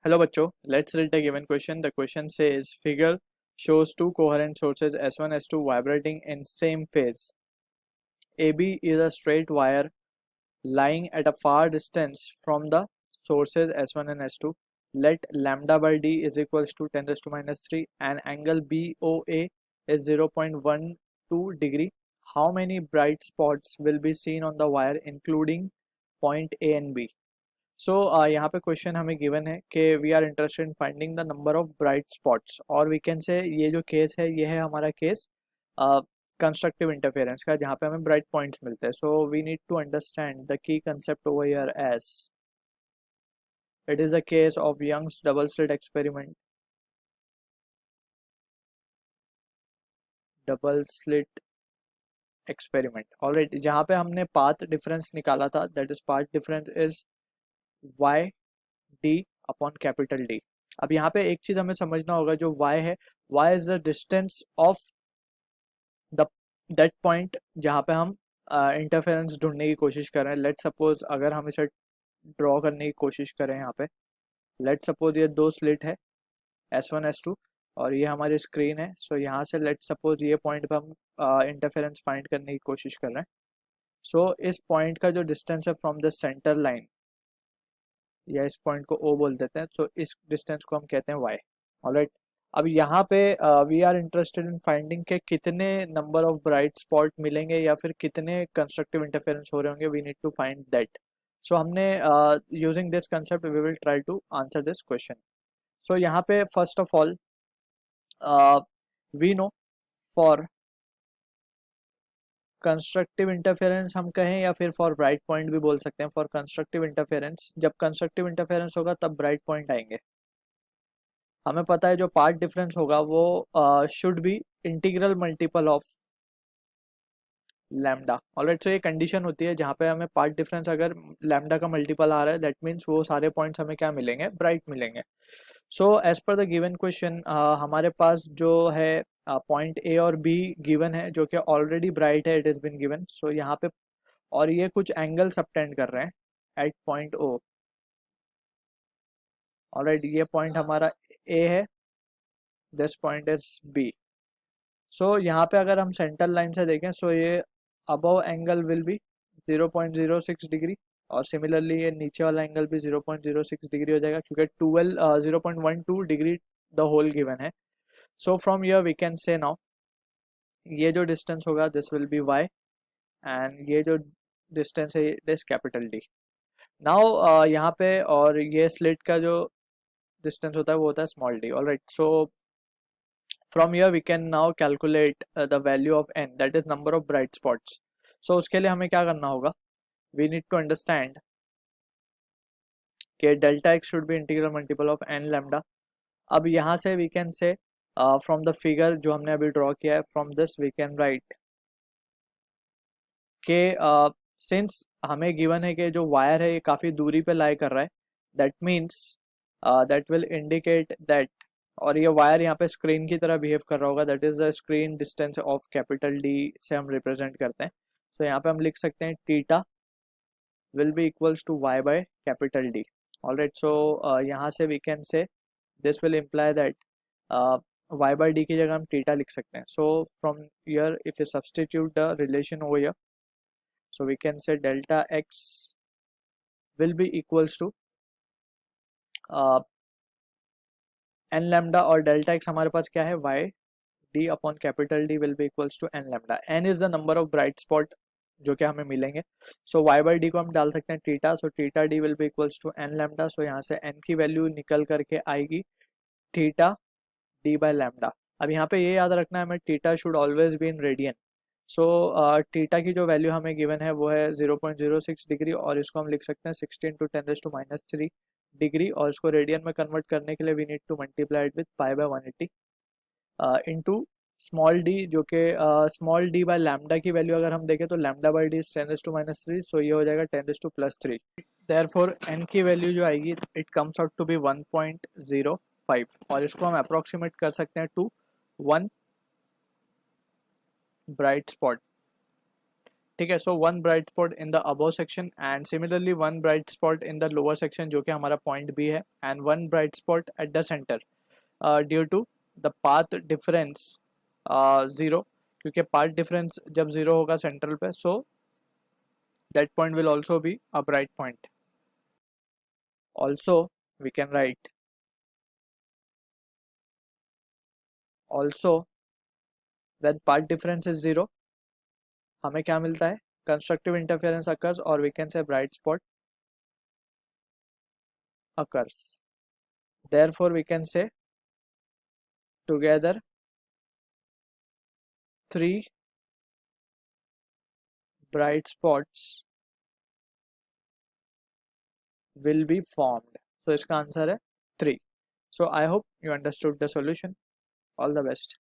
Hello bachcho, let's read the given question. The question says figure shows two coherent sources S1 S2 vibrating in same phase. AB is a straight wire lying at a far distance from the sources S1 and S2. Let lambda by d is equals to 10 raised to minus 3 and angle BOA is 0.12 degree. How many bright spots will be seen on the wire including point A and B? सो यहाँ पे question हमें given है कि we are interested in finding the number of bright spots और we can say ये जो case है ये है हमारा केस कंस्ट्रक्टिव इंटरफेरेंस का जहाँ पे हमें ब्राइट पॉइंट्स मिलते हैं. So we need to understand the key concept over here as it is the case of Young's double slit experiment. Double slit experiment alright, जहाँ पे हमने पाथ डिफरेंस निकाला था that is path difference is y D upon capital D. अब यहाँ पे एक चीज हमें समझना होगा, जो y है, y is the distance of the that point जहाँ पे हम इंटरफेरेंस ढूंढने की कोशिश कर रहे हैं. लेट सपोज अगर हम इसे ड्रॉ करने की कोशिश करें यहाँ पे, लेट सपोज ये दो स्लिट है S1 S2 और ये हमारी स्क्रीन है. सो यहाँ से लेट सपोज ये पॉइंट पे हम इंटरफेरेंस फाइंड करने की कोशिश कर रहे हैं. सो इस पॉइंट का जो डिस्टेंस है फ्रॉम द सेंटर लाइन, या इस पॉइंट को O बोल देते हैं, तो इस डिस्टेंस को हम कहते हैं y. ऑलराइट, अब यहाँ पे we are interested in finding के कितने नंबर ऑफ ब्राइट स्पॉट मिलेंगे या फिर कितने कंस्ट्रक्टिव इंटरफेरेंस हो रहे होंगे. We need to find that. So हमने using this concept we will try to answer this question. So यहाँ पे first of all we know for constructive interference हम कहें या फिर फॉर ब्राइट पॉइंट भी बोल सकते हैं. फॉर कंस्ट्रक्टिव इंटरफेरेंस, जब कंस्ट्रक्टिव इंटरफेरेंस होगा तब ब्राइट पॉइंट आएंगे. हमें पता है जो पार्ट डिफरेंस होगा वो should be integral multiple of lambda. Alright, so ये कंडीशन होती है जहाँ पे हमें पार्ट डिफरेंस अगर लैम्डा का मल्टीपल आ रहा है दैट मीन्स वो सारे पॉइंट्स हमें क्या मिलेंगे, ब्राइट मिलेंगे. So as per the given question हमारे पास जो है पॉइंट ए और बी गिवन है जो कि ऑलरेडी ब्राइट है, इट इज बिन गिवन. सो यहाँ पे और ये कुछ एंगल सबटेंड कर रहे हैं एट पॉइंट ओ. ऑलराइट, ये पॉइंट हमारा ए है, दिस पॉइंट इज बी. सो यहाँ पे अगर हम सेंटर लाइन से देखें, सो ये above angle will be 0.06 degree और सिमिलरली ये नीचे वाला एंगल भी 0.06 डिग्री हो जाएगा क्योंकि 0.12 डिग्री द होल गिवन है. So from here we can say now ये जो डिस्टेंस होगा this will be y and ये जो डिस्टेंस है दिस कैपिटल D. नाउ यहाँ पे और ये स्लिट का जो डिस्टेंस होता है वो होता है small d. Alright, so from here we can now calculate the value of n, that is number of bright spots. So उसके लिए हमें क्या करना होगा, we need to understand कि delta x should be integral multiple of n lambda. अब यहाँ से we can say from the figure जो हमने अभी draw किया है, from this we can write कि since हमें given है कि जो wire है ये काफ़ी दूरी पे lie कर रहा है, that means that will indicate that, और ये वायर यहाँ पे स्क्रीन की तरह बिहेव कर रहा होगा, that is the screen distance of capital D से हम रिप्रेजेंट करते हैं. तो यहाँ पे हम लिख सकते हैं theta will be equals to y by capital D. Alright, so यहाँ से we can say this will imply that y by D की जगह हम थीटा लिख सकते हैं. So from here if you substitute the relation over here, so we can say delta x will be equals to n lambda और delta x हमारे पास क्या है, y D upon capital D will be equals to n lambda. N is the number of bright spot जो कि हमें मिलेंगे. सो Y by D को हम डाल सकते हैं theta, so theta D will be equals to n lambda. So यहाँ से एन की वैल्यू निकल करके आएगी थीटा डी बाय लैम्डा. अब यहाँ पे ये याद रखना है हमें, theta should always be in radian. So theta की जो वैल्यू हमें गिवन है वो है 0.06 डिग्री और इसको हम लिख सकते हैं 16 टू 10⁻³ डिग्री और इसको रेडियन में कन्वर्ट करने के लिए we need to multiply it with pi by 180 into small d, जो कि स्मॉल डी बाय लैम्डा की वैल्यू अगर हम देखें तो लैम्डा बाय डी 10⁻⁻3. सो ये हो जाएगा 10⁻+3. देयरफॉर एन की वैल्यू जो आएगी it comes out to be 1.05 और इसको हम अप्रोक्सीमेट कर सकते हैं टू 1 ब्राइट स्पॉट. ठीक है. So one bright spot in the above section and similarly one bright spot in the lower section जो कि हमारा पॉइंट बी है, and one bright spot at the centre due to the path difference zero, क्योंकि path difference जब zero होगा central पे, so that point will also be a bright point. Also we can write also when path difference is zero, हमें क्या मिलता है? Constructive interference occurs, और we can say bright spot occurs. Therefore we can say together three bright spots will be formed. So इसका answer है 3. So I hope you understood the solution. All the best.